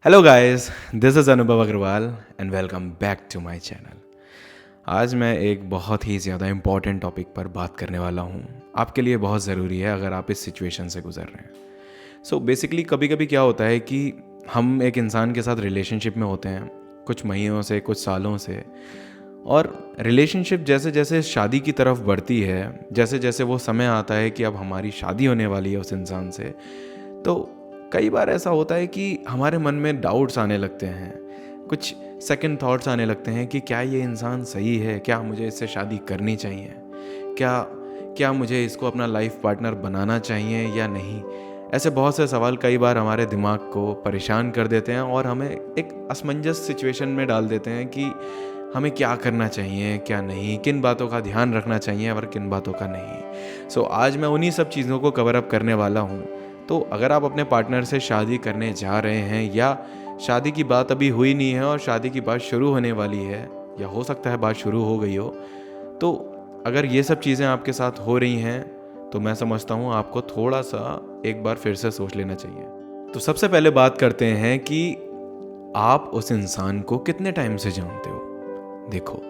Hello guys, this is Anubhav Agarwal and welcome back to my channel. आज मैं एक बहुत ही ज़्यादा इम्पॉर्टेंट टॉपिक पर बात करने वाला हूँ। आपके लिए बहुत ज़रूरी है अगर आप इस सिचुएशन से गुजर रहे हैं। सो बेसिकली कभी कभी क्या होता है कि हम एक इंसान के साथ रिलेशनशिप में होते हैं कुछ महीनों से, कुछ सालों से, और रिलेशनशिप जैसे जैसे शादी की तरफ बढ़ती है, जैसे जैसे वो समय आता है कि अब हमारी शादी होने वाली है उस इंसान से, तो कई बार ऐसा होता है कि हमारे मन में डाउट्स आने लगते हैं, कुछ सेकंड थॉट्स आने लगते हैं कि क्या ये इंसान सही है, क्या मुझे इससे शादी करनी चाहिए, क्या क्या मुझे इसको अपना लाइफ पार्टनर बनाना चाहिए या नहीं। ऐसे बहुत से सवाल कई बार हमारे दिमाग को परेशान कर देते हैं और हमें एक असमंजस सिचुएशन में डाल देते हैं कि हमें क्या करना चाहिए, क्या नहीं, किन बातों का ध्यान रखना चाहिए और किन बातों का नहीं। सो आज मैं उन्हीं सब चीज़ों को कवर अप करने वाला हूँ। तो अगर आप अपने पार्टनर से शादी करने जा रहे हैं या शादी की बात अभी हुई नहीं है और शादी की बात शुरू होने वाली है, या हो सकता है बात शुरू हो गई हो, तो अगर ये सब चीज़ें आपके साथ हो रही हैं तो मैं समझता हूँ आपको थोड़ा सा एक बार फिर से सोच लेना चाहिए। तो सबसे पहले बात करते हैं कि आप उस इंसान को कितने टाइम से जानते हो। देखो,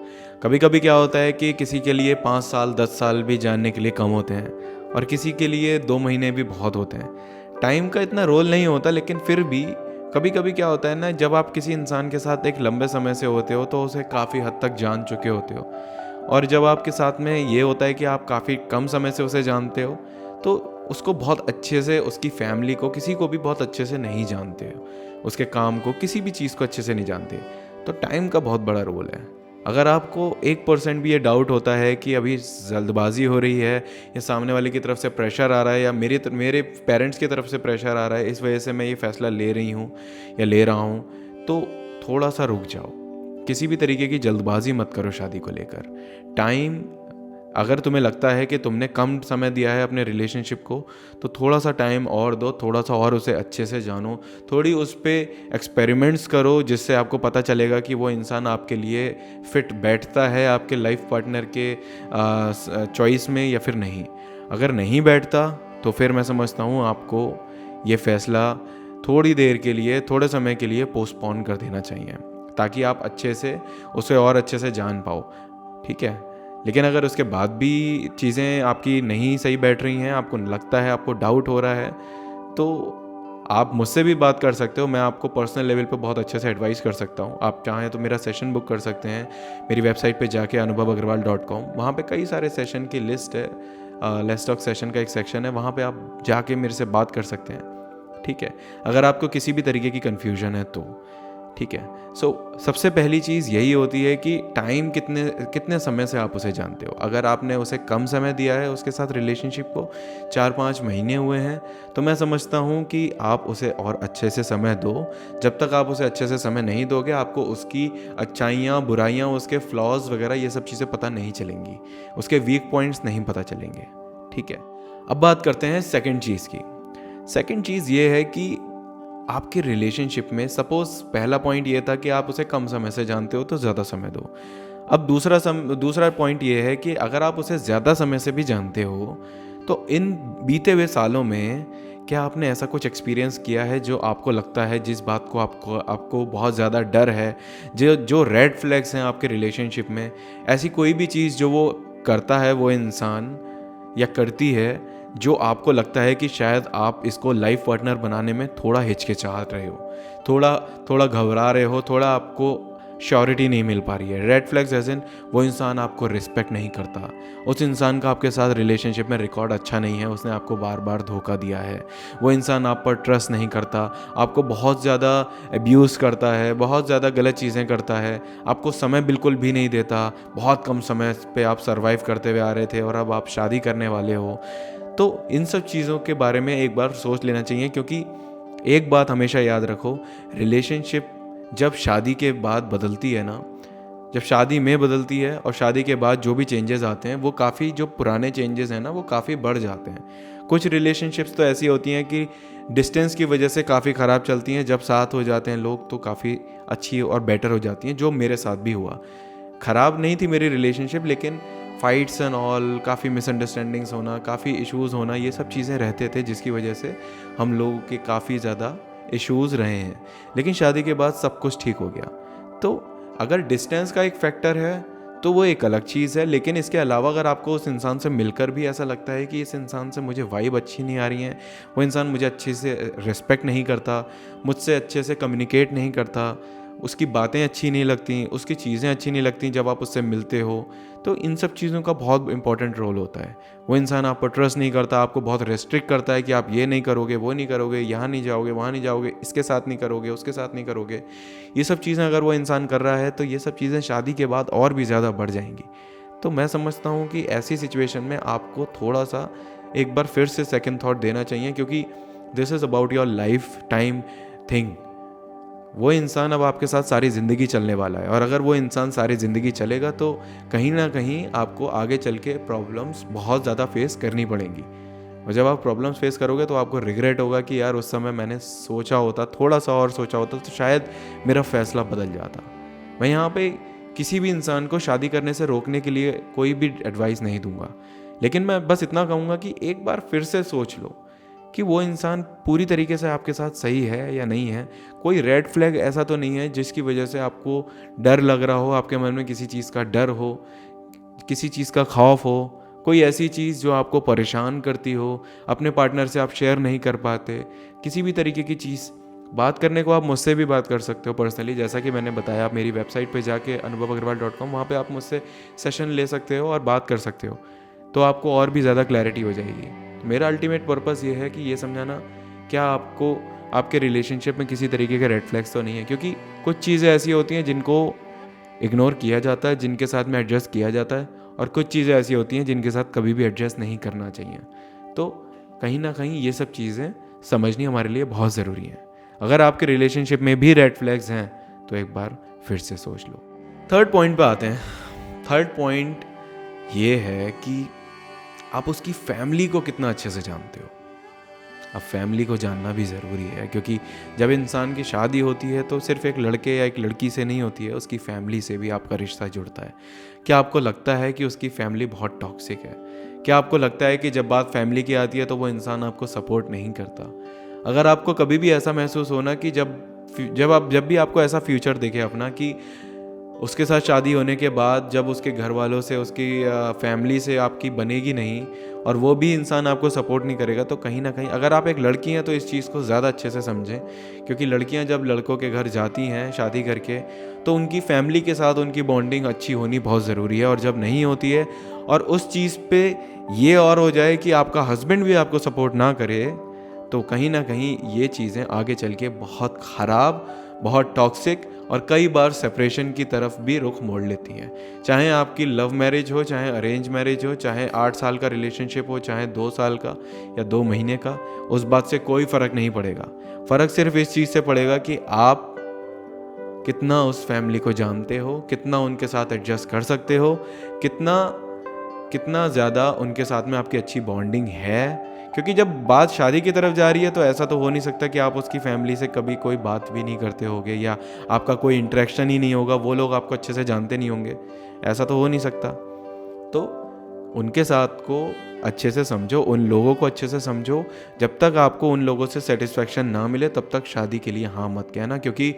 कभी कभी क्या होता है कि किसी के लिए 5 साल 10 साल भी जानने के लिए कम होते हैं और किसी के लिए 2 महीने भी बहुत होते हैं। टाइम का इतना रोल नहीं होता, लेकिन फिर भी कभी कभी क्या होता है ना, जब आप किसी इंसान के साथ एक लंबे समय से होते हो तो उसे काफ़ी हद तक जान चुके होते हो, और जब आपके साथ में ये होता है कि आप काफ़ी कम समय से उसे जानते हो तो उसको बहुत अच्छे से, उसकी फैमिली को, किसी को भी बहुत अच्छे से नहीं जानते हो, उसके काम को, किसी भी चीज़ को अच्छे से नहीं जानते। तो टाइम का बहुत बड़ा रोल है। अगर आपको 1% भी ये डाउट होता है कि अभी जल्दबाजी हो रही है या सामने वाले की तरफ से प्रेशर आ रहा है या मेरे पेरेंट्स की तरफ से प्रेशर आ रहा है, इस वजह से मैं ये फ़ैसला ले रही हूँ या ले रहा हूँ, तो थोड़ा सा रुक जाओ। किसी भी तरीके की जल्दबाजी मत करो शादी को लेकर। टाइम, अगर तुम्हें लगता है कि तुमने कम समय दिया है अपने रिलेशनशिप को, तो थोड़ा सा टाइम और दो, थोड़ा सा और उसे अच्छे से जानो, थोड़ी उस पर एक्सपेरिमेंट्स करो, जिससे आपको पता चलेगा कि वो इंसान आपके लिए फिट बैठता है आपके लाइफ पार्टनर के चॉइस में या फिर नहीं। अगर नहीं बैठता तो फिर मैं समझता हूँ आपको ये फैसला थोड़ी देर के लिए, थोड़े समय के लिए पोस्टपोन कर देना चाहिए, ताकि आप अच्छे से उसे और अच्छे से जान पाओ। ठीक है। लेकिन अगर उसके बाद भी चीज़ें आपकी नहीं सही बैठ रही हैं, आपको लगता है, आपको डाउट हो रहा है, तो आप मुझसे भी बात कर सकते हो। मैं आपको पर्सनल लेवल पे बहुत अच्छे से एडवाइस कर सकता हूँ। आप चाहें तो मेरा सेशन बुक कर सकते हैं मेरी वेबसाइट पे जाके anubabagarwal.com। वहाँ पे कई सारे सेशन की लिस्ट है। लेट्स टॉक सेशन का एक सेक्शन है, वहाँ पे आप जाके मेरे से बात कर सकते हैं। ठीक है, अगर आपको किसी भी तरीके की कन्फ्यूजन है तो। ठीक है। सबसे पहली चीज़ यही होती है कि टाइम कितने कितने समय से आप उसे जानते हो। अगर आपने उसे कम समय दिया है, उसके साथ रिलेशनशिप को 4-5 महीने हुए हैं, तो मैं समझता हूँ कि आप उसे और अच्छे से समय दो। जब तक आप उसे अच्छे से समय नहीं दोगे, आपको उसकी अच्छाइयाँ, बुराइयाँ, उसके फ्लॉज वगैरह ये सब चीज़ें पता नहीं चलेंगी, उसके वीक पॉइंट्स नहीं पता चलेंगे। ठीक है। अब बात करते हैं सेकेंड चीज़ की। सेकेंड चीज़ ये है कि आपके रिलेशनशिप में, सपोज पहला पॉइंट ये था कि आप उसे कम समय से जानते हो तो ज़्यादा समय दो। अब दूसरा पॉइंट ये है कि अगर आप उसे ज़्यादा समय से भी जानते हो, तो इन बीते हुए सालों में क्या आपने ऐसा कुछ एक्सपीरियंस किया है जो आपको लगता है, जिस बात को आपको आपको बहुत ज़्यादा डर है, जो जो रेड फ्लैग्स हैं आपके रिलेशनशिप में, ऐसी कोई भी चीज़ जो वो करता है वो इंसान या करती है, जो आपको लगता है कि शायद आप इसको लाइफ पार्टनर बनाने में थोड़ा हिचकिचाहट रहे हो, थोड़ा थोड़ा घबरा रहे हो, थोड़ा आपको श्योरिटी नहीं मिल पा रही है। रेड फ्लैग्स एज इन, वो इंसान आपको रिस्पेक्ट नहीं करता, उस इंसान का आपके साथ रिलेशनशिप में रिकॉर्ड अच्छा नहीं है, उसने आपको बार बार धोखा दिया है, वो इंसान आप पर ट्रस्ट नहीं करता, आपको बहुत ज़्यादा अब्यूज़ करता है, बहुत ज़्यादा गलत चीज़ें करता है, आपको समय बिल्कुल भी नहीं देता, बहुत कम समय पे आप सर्वाइव करते हुए आ रहे थे और अब आप शादी करने वाले हो। तो इन सब चीज़ों के बारे में एक बार सोच लेना चाहिए, क्योंकि एक बात हमेशा याद रखो, रिलेशनशिप जब शादी के बाद बदलती है ना, जब शादी में बदलती है और शादी के बाद जो भी चेंजेस आते हैं, वो काफ़ी, जो पुराने चेंजेस हैं ना, वो काफ़ी बढ़ जाते हैं। कुछ रिलेशनशिप्स तो ऐसी होती हैं कि डिस्टेंस की वजह से काफ़ी ख़राब चलती हैं, जब साथ हो जाते हैं लोग तो काफ़ी अच्छी और बेटर हो जाती हैं, जो मेरे साथ भी हुआ। ख़राब नहीं थी मेरी रिलेशनशिप, लेकिन फाइट्स एंड ऑल, काफ़ी मिसअंडरस्टैंडिंग्स होना, काफ़ी इश्यूज़ होना, ये सब चीज़ें रहते थे, जिसकी वजह से हम लोगों के काफ़ी ज़्यादा इश्यूज़ रहे हैं, लेकिन शादी के बाद सब कुछ ठीक हो गया। तो अगर डिस्टेंस का एक फैक्टर है तो वो एक अलग चीज़ है, लेकिन इसके अलावा अगर आपको उस इंसान से मिलकर भी ऐसा लगता है कि इस इंसान से मुझे वाइब अच्छी नहीं आ रही है, वो इंसान मुझे अच्छे से रिस्पेक्ट नहीं करता, मुझसे अच्छे से कम्युनिकेट नहीं करता, उसकी बातें अच्छी नहीं लगती, उसकी चीज़ें अच्छी नहीं लगती जब आप उससे मिलते हो, तो इन सब चीज़ों का बहुत इंपॉर्टेंट रोल होता है। वो इंसान आप पर ट्रस्ट नहीं करता, आपको बहुत रेस्ट्रिक्ट करता है कि आप ये नहीं करोगे, वो नहीं करोगे, यहाँ नहीं जाओगे, वहाँ नहीं जाओगे, इसके साथ नहीं करोगे, उसके साथ नहीं करोगे। ये सब चीज़ें अगर वो इंसान कर रहा है तो ये सब चीज़ें शादी के बाद और भी ज़्यादा बढ़ जाएंगी। तो मैं समझता हूँ कि ऐसी सिचुएशन में आपको थोड़ा सा एक बार फिर से सेकंड थॉट देना चाहिए, क्योंकि this is about your life time thing. वो इंसान अब आपके साथ सारी ज़िंदगी चलने वाला है, और अगर वो इंसान सारी ज़िंदगी चलेगा तो कहीं ना कहीं आपको आगे चल के प्रॉब्लम्स बहुत ज़्यादा फेस करनी पड़ेंगी। और जब आप प्रॉब्लम्स फेस करोगे तो आपको रिग्रेट होगा कि यार उस समय मैंने सोचा होता, थोड़ा सा और सोचा होता तो शायद मेरा फ़ैसला बदल जाता। मैं यहाँ पे किसी भी इंसान को शादी करने से रोकने के लिए कोई भी एडवाइस नहीं दूंगा, लेकिन मैं बस इतना कहूँगा कि एक बार फिर से सोच लो कि वो इंसान पूरी तरीके से आपके साथ सही है या नहीं है। कोई रेड फ्लैग ऐसा तो नहीं है जिसकी वजह से आपको डर लग रहा हो, आपके मन में किसी चीज़ का डर हो, किसी चीज़ का खौफ हो, कोई ऐसी चीज़ जो आपको परेशान करती हो, अपने पार्टनर से आप शेयर नहीं कर पाते, किसी भी तरीके की चीज़। बात करने को आप मुझसे भी बात कर सकते हो पर्सनली, जैसा कि मैंने बताया। आप मेरी वेबसाइट पे जाके anubabagarwal.com, वहाँ पे आप मुझसे सेशन ले सकते हो और बात कर सकते हो, तो आपको और भी ज़्यादा क्लैरिटी हो जाएगी। मेरा अल्टीमेट पर्पस ये है कि ये समझाना क्या आपको आपके रिलेशनशिप में किसी तरीके के रेड फ्लैग्स तो नहीं है, क्योंकि कुछ चीज़ें ऐसी होती हैं जिनको इग्नोर किया जाता है, जिनके साथ में एडजस्ट किया जाता है, और कुछ चीज़ें ऐसी होती हैं जिनके साथ कभी भी एडजस्ट नहीं करना चाहिए। तो कहीं ना कहीं ये सब चीज़ें समझनी हमारे लिए बहुत ज़रूरी है। अगर आपके रिलेशनशिप में भी रेड फ्लैग्स हैं तो एक बार फिर से सोच लो। थर्ड पॉइंट पे आते हैं। थर्ड पॉइंट ये है कि आप उसकी फैमिली को कितना अच्छे से जानते हो। अब फैमिली को जानना भी ज़रूरी है, क्योंकि जब इंसान की शादी होती है तो सिर्फ एक लड़के या एक लड़की से नहीं होती है, उसकी फैमिली से भी आपका रिश्ता जुड़ता है। क्या आपको लगता है कि उसकी फैमिली बहुत टॉक्सिक है? क्या आपको लगता है कि जब बात फैमिली की आती है तो वो इंसान आपको सपोर्ट नहीं करता? अगर आपको कभी भी ऐसा महसूस होना कि जब भी आपको ऐसा फ्यूचर दिखे अपना कि उसके साथ शादी होने के बाद जब उसके घर वालों से, उसकी फैमिली से आपकी बनेगी नहीं, और वो भी इंसान आपको सपोर्ट नहीं करेगा, तो कहीं ना कहीं अगर आप एक लड़की हैं तो इस चीज़ को ज़्यादा अच्छे से समझें, क्योंकि लड़कियां जब लड़कों के घर जाती हैं शादी करके तो उनकी फैमिली के साथ उनकी बॉन्डिंग अच्छी होनी बहुत ज़रूरी है। और जब नहीं होती है और उस चीज़ पे ये और हो जाए कि आपका हस्बैंड भी आपको सपोर्ट ना करे, तो कहीं ना कहीं ये चीज़ें आगे चल के बहुत ख़राब, बहुत टॉक्सिक और कई बार सेपरेशन की तरफ भी रुख मोड़ लेती हैं। चाहे आपकी लव मैरिज हो, चाहे अरेंज मैरिज हो, चाहे 8 साल का रिलेशनशिप हो, चाहे 2 साल का या 2 महीने का, उस बात से कोई फ़र्क नहीं पड़ेगा। फ़र्क सिर्फ इस चीज़ से पड़ेगा कि आप कितना उस फैमिली को जानते हो, कितना उनके साथ एडजस्ट कर सकते हो, कितना ज़्यादा उनके साथ में आपकी अच्छी बॉन्डिंग है। क्योंकि जब बात शादी की तरफ जा रही है तो ऐसा तो हो नहीं सकता कि आप उसकी फैमिली से कभी कोई बात भी नहीं करते होगे या आपका कोई इंटरेक्शन ही नहीं होगा, वो लोग आपको अच्छे से जानते नहीं होंगे, ऐसा तो हो नहीं सकता। तो उनके साथ को अच्छे से समझो, उन लोगों को अच्छे से समझो। जब तक आपको उन लोगों से सेटिस्फेक्शन ना मिले तब तक शादी के लिए हाँ मत कहना, क्योंकि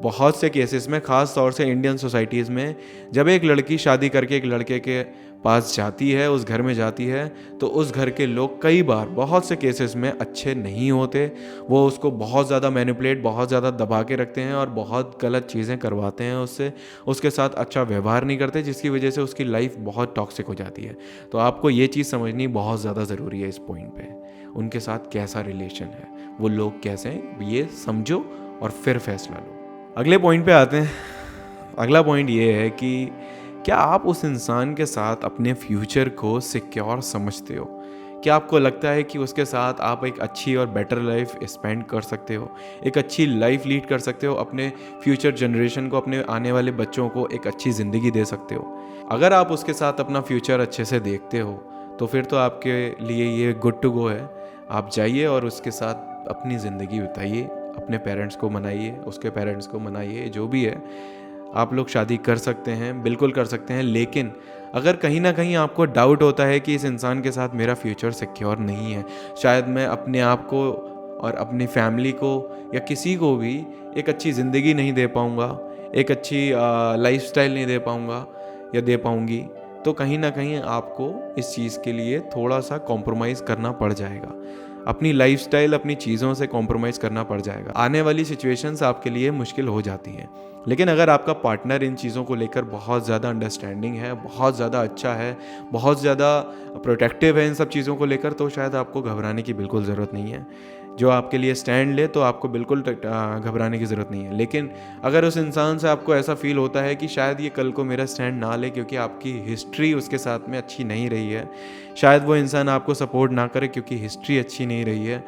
बहुत से केसेस में, ख़ास तौर से इंडियन सोसाइटीज़ में, जब एक लड़की शादी करके एक लड़के के पास जाती है, उस घर में जाती है, तो उस घर के लोग कई बार, बहुत से केसेस में अच्छे नहीं होते। वो उसको बहुत ज़्यादा मैनिपुलेट, बहुत ज़्यादा दबा के रखते हैं और बहुत गलत चीज़ें करवाते हैं उससे, उसके साथ अच्छा व्यवहार नहीं करते, जिसकी वजह से उसकी लाइफ बहुत टॉक्सिक हो जाती है। तो आपको ये चीज़ समझनी बहुत ज़्यादा ज़रूरी है इस पॉइंट पे। उनके साथ कैसा रिलेशन है, वो लोग कैसे हैं, ये समझो और फिर फैसला लो। अगले पॉइंट पे आते हैं। अगला पॉइंट ये है कि क्या आप उस इंसान के साथ अपने फ्यूचर को सिक्योर समझते हो? क्या आपको लगता है कि उसके साथ आप एक अच्छी और बेटर लाइफ स्पेंड कर सकते हो, एक अच्छी लाइफ लीड कर सकते हो, अपने फ्यूचर जनरेशन को, अपने आने वाले बच्चों को एक अच्छी ज़िंदगी दे सकते हो? अगर आप उसके साथ अपना फ्यूचर अच्छे से देखते हो तो फिर तो आपके लिए ये गुड टू गो है। आप जाइए और उसके साथ अपनी ज़िंदगी बिताइए, अपने पेरेंट्स को मनाइए, उसके पेरेंट्स को मनाइए, जो भी है। आप लोग शादी कर सकते हैं, बिल्कुल कर सकते हैं, लेकिन अगर कहीं ना कहीं आपको डाउट होता है कि इस इंसान के साथ मेरा फ्यूचर सिक्योर नहीं है, शायद मैं अपने आप को और अपनी फैमिली को या किसी को भी एक अच्छी ज़िंदगी नहीं दे पाऊँगा, एक अच्छी लाइफ़स्टाइल नहीं दे पाऊँगा या दे पाऊँगी, तो कहीं ना कहीं आपको इस चीज़ के लिए थोड़ा सा कॉम्प्रोमाइज़ करना पड़ जाएगा। अपनी लाइफ़स्टाइल, अपनी चीज़ों से कॉम्प्रोमाइज़ करना पड़ जाएगा। आने वाली सिचुएशंस आपके लिए मुश्किल हो जाती हैं, लेकिन अगर आपका पार्टनर इन चीज़ों को लेकर बहुत ज़्यादा अंडरस्टैंडिंग है, बहुत ज़्यादा अच्छा है, बहुत ज़्यादा प्रोटेक्टिव है इन सब चीज़ों को लेकर, तो शायद आपको घबराने की बिल्कुल ज़रूरत नहीं है। जो आपके लिए स्टैंड ले तो आपको बिल्कुल घबराने की ज़रूरत नहीं है। लेकिन अगर उस इंसान से आपको ऐसा फ़ील होता है कि शायद ये कल को मेरा स्टैंड ना ले क्योंकि आपकी हिस्ट्री उसके साथ में अच्छी नहीं रही है, शायद वो इंसान आपको सपोर्ट ना करे क्योंकि हिस्ट्री अच्छी नहीं रही है,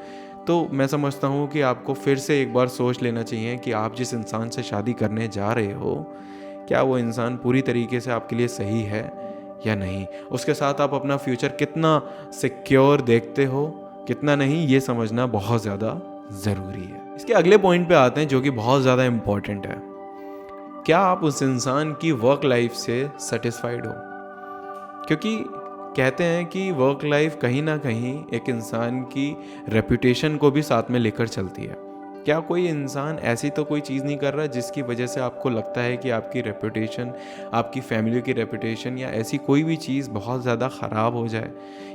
तो मैं समझता हूँ कि आपको फिर से एक बार सोच लेना चाहिए कि आप जिस इंसान से शादी करने जा रहे हो, क्या वो इंसान पूरी तरीके से आपके लिए सही है या नहीं। उसके साथ आप अपना फ्यूचर कितना सिक्योर देखते हो, कितना नहीं, ये समझना बहुत ज़्यादा ज़रूरी है। इसके अगले पॉइंट पे आते हैं जो कि बहुत ज़्यादा इम्पॉर्टेंट है। क्या आप उस इंसान की वर्क लाइफ से सेटिस्फाइड हो? क्योंकि कहते हैं कि वर्क लाइफ कहीं ना कहीं एक इंसान की रेपुटेशन को भी साथ में लेकर चलती है। क्या कोई इंसान ऐसी तो कोई चीज़ नहीं कर रहा जिसकी वजह से आपको लगता है कि आपकी रेपुटेशन, आपकी फैमिली की रेपुटेशन या ऐसी कोई भी चीज़ बहुत ज़्यादा ख़राब हो जाए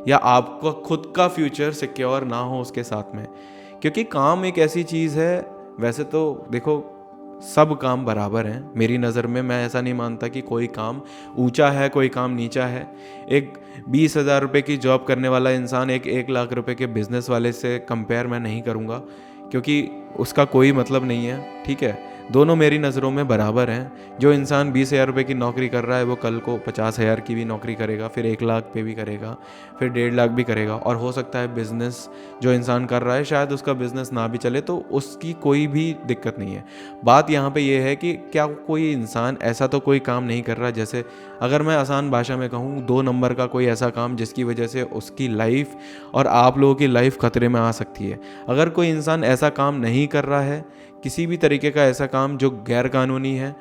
या आपका खुद का फ्यूचर सिक्योर ना हो उसके साथ में? क्योंकि काम एक ऐसी चीज़ है, वैसे तो देखो सब काम बराबर हैं मेरी नज़र में। मैं ऐसा नहीं मानता कि कोई काम ऊंचा है, कोई काम नीचा है। एक 20,000 रुपये की जॉब करने वाला इंसान एक 1,00,000 रुपये के बिज़नेस वाले से कंपेयर मैं नहीं करूँगा, क्योंकि उसका कोई मतलब नहीं है। ठीक है, दोनों मेरी नज़रों में बराबर हैं। जो इंसान 20,000 रुपये की नौकरी कर रहा है वो कल को 50,000 की भी नौकरी करेगा, फिर 1,00,000 पे भी करेगा, फिर 1,50,000 भी करेगा। और हो सकता है बिज़नेस जो इंसान कर रहा है शायद उसका बिज़नेस ना भी चले, तो उसकी कोई भी दिक्कत नहीं है। बात यहाँ पे ये है कि क्या कोई इंसान ऐसा तो कोई काम नहीं कर रहा, जैसे अगर मैं आसान भाषा में कहूँ 2 नंबर का कोई ऐसा काम जिसकी वजह से उसकी लाइफ और आप लोगों की लाइफ खतरे में आ सकती है। अगर कोई इंसान ऐसा काम नहीं कर रहा है, किसी भी तरीके का ऐसा काम जो गैर कानूनी है,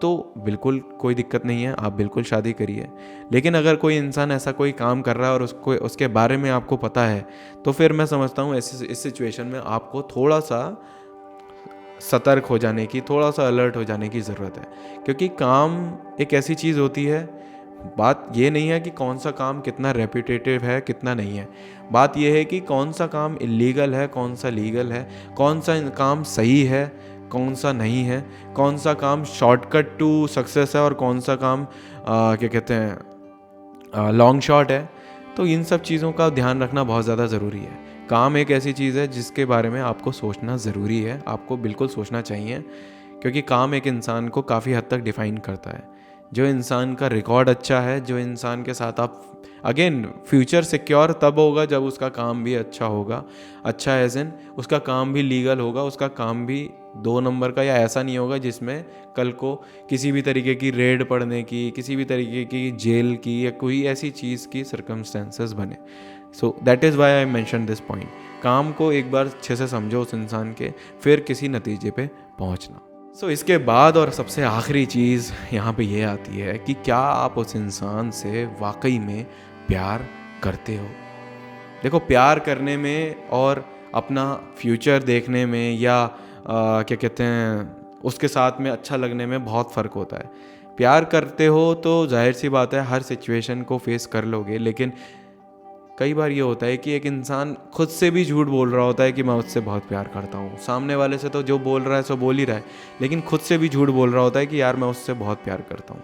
तो बिल्कुल कोई दिक्कत नहीं है, आप बिल्कुल शादी करिए। लेकिन अगर कोई इंसान ऐसा कोई काम कर रहा है और उसको उसके बारे में आपको पता है, तो फिर मैं समझता हूँ इस सिचुएशन में आपको थोड़ा सा सतर्क हो जाने की, थोड़ा सा अलर्ट हो जाने की ज़रूरत है। क्योंकि काम एक ऐसी चीज़ होती है, बात ये नहीं है कि कौन सा काम कितना रेप्यूटेटिव है कितना नहीं है। बात ये है कि कौन सा काम इलीगल है, कौन सा लीगल है, कौन सा काम सही है, कौन सा नहीं है, कौन सा काम शॉर्टकट टू सक्सेस है और कौन सा काम क्या कहते हैं लॉन्ग शॉट है। तो इन सब चीज़ों का ध्यान रखना बहुत ज़्यादा ज़रूरी है। काम एक ऐसी चीज़ है जिसके बारे में आपको सोचना ज़रूरी है, आपको बिल्कुल सोचना चाहिए, क्योंकि काम एक इंसान को काफ़ी हद तक डिफ़ाइन करता है। जो इंसान का रिकॉर्ड अच्छा है, जो इंसान के साथ आप अगेन फ्यूचर सिक्योर तब होगा जब उसका काम भी अच्छा होगा। अच्छा एज इन उसका काम भी लीगल होगा, उसका काम भी 2 नंबर का या ऐसा नहीं होगा जिसमें कल को किसी भी तरीके की रेड पड़ने की, किसी भी तरीके की जेल की या कोई ऐसी चीज़ की सर्कमस्टेंसेस बने। So that is why I mention this point. काम को एक बार अच्छे से समझो उस इंसान के, फिर किसी नतीजे पे पहुंचना। सो इसके बाद और सबसे आखिरी चीज़ यहाँ पे ये आती है कि क्या आप उस इंसान से वाकई में प्यार करते हो। देखो, प्यार करने में और अपना फ्यूचर देखने में या क्या कहते हैं उसके साथ में अच्छा लगने में बहुत फ़र्क होता है। प्यार करते हो तो जाहिर सी बात है हर सिचुएशन को फेस कर लोगे, लेकिन कई बार ये होता है कि एक इंसान खुद से भी झूठ बोल रहा होता है कि मैं उससे बहुत प्यार करता हूँ। सामने वाले से तो जो बोल रहा है सो बोल ही रहा है, लेकिन खुद से भी झूठ बोल रहा होता है कि यार मैं उससे बहुत प्यार करता हूँ।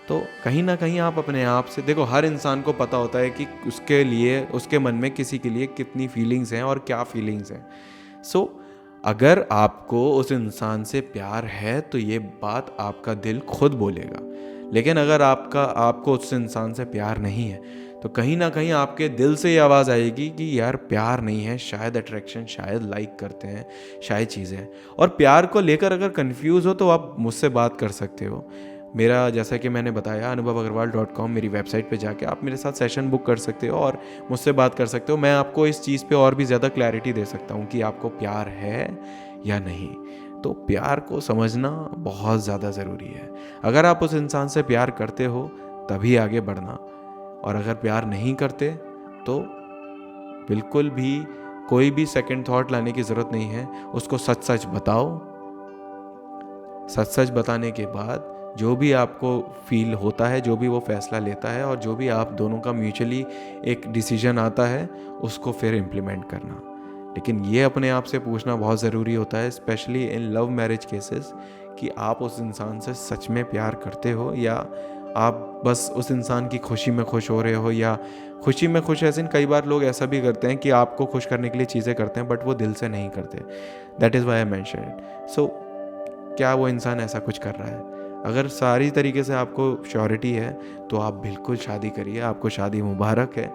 तो कहीं ना कहीं आप अपने आप से देखो, हर इंसान को पता होता है कि उसके लिए, उसके मन में किसी के लिए कितनी फीलिंग्स हैं और क्या फीलिंग्स हैं। सो अगर आपको उस इंसान से प्यार है तो ये बात आपका दिल खुद बोलेगा। लेकिन अगर आपको उस इंसान से प्यार नहीं है तो कहीं ना कहीं आपके दिल से ये आवाज़ आएगी कि यार प्यार नहीं है, शायद अट्रैक्शन, शायद लाइक करते हैं, शायद चीज़ें। और प्यार को लेकर अगर कंफ्यूज हो तो आप मुझसे बात कर सकते हो। मेरा, जैसा कि मैंने बताया, anubhavagarwal.com मेरी वेबसाइट पे जाके आप मेरे साथ सेशन बुक कर सकते हो और मुझसे बात कर सकते हो। मैं आपको इस चीज़ पे और भी ज़्यादा क्लैरिटी दे सकता हूँ कि आपको प्यार है या नहीं। तो प्यार को समझना बहुत ज़्यादा ज़रूरी है। अगर आप उस इंसान से प्यार करते हो तभी आगे बढ़ना, और अगर प्यार नहीं करते तो बिल्कुल भी कोई भी सेकंड थॉट लाने की ज़रूरत नहीं है, उसको सच सच बताओ। सच सच बताने के बाद जो भी आपको फील होता है, जो भी वो फैसला लेता है और जो भी आप दोनों का म्यूचुअली एक डिसीजन आता है, उसको फिर इम्प्लीमेंट करना। लेकिन ये अपने आप से पूछना बहुत ज़रूरी होता है, specially in love marriage cases, कि आप उस इंसान से सच में प्यार करते हो या आप बस उस इंसान की खुशी में खुश हो रहे हो। या खुशी में खुश ऐसे कई बार लोग ऐसा भी करते हैं कि आपको खुश करने के लिए चीज़ें करते हैं, बट वो दिल से नहीं करते। That is why I mention it. So क्या वो इंसान ऐसा कुछ कर रहा है? अगर सारी तरीके से आपको श्योरिटी है तो आप बिल्कुल शादी करिए, आपको शादी मुबारक है।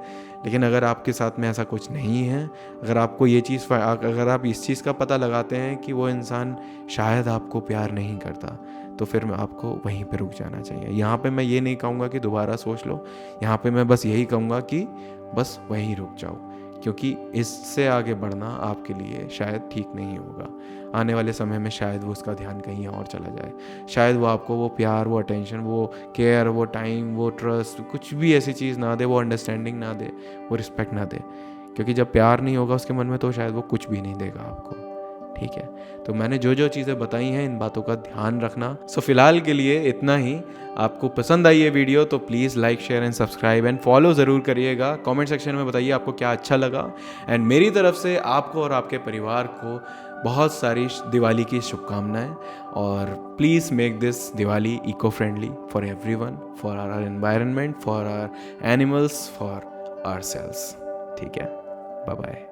लेकिन अगर आपके साथ में ऐसा कुछ नहीं है, अगर आपको ये चीज़, अगर आप इस चीज़ का पता लगाते हैं कि वो इंसान शायद आपको प्यार नहीं करता, तो फिर आपको वहीं पे रुक जाना चाहिए। यहाँ पे मैं ये नहीं कहूँगा कि दोबारा सोच लो, यहाँ पे मैं बस यही कहूँगा कि बस वहीं रुक जाओ, क्योंकि इससे आगे बढ़ना आपके लिए शायद ठीक नहीं होगा। आने वाले समय में शायद वो उसका ध्यान कहीं और चला जाए, शायद वो आपको वो प्यार, वो अटेंशन, वो केयर, वो टाइम, वो ट्रस्ट, कुछ भी ऐसी चीज़ ना दे, वो अंडरस्टैंडिंग ना दे, वो रिस्पेक्ट ना दे। क्योंकि जब प्यार नहीं होगा उसके मन में, तो शायद वो कुछ भी नहीं देगा आपको। ठीक है, तो मैंने जो जो चीज़ें बताई हैं, इन बातों का ध्यान रखना। सो फिलहाल के लिए इतना ही। आपको पसंद आई ये वीडियो तो please like, share and subscribe and follow ज़रूर करिएगा। कमेंट सेक्शन में बताइए आपको क्या अच्छा लगा। एंड मेरी तरफ से आपको और आपके परिवार को बहुत सारी दिवाली की शुभकामनाएं। और please make this Diwali eco friendly for everyone, for our environment, for our animals, for our selves. ठीक है, बाय बाय।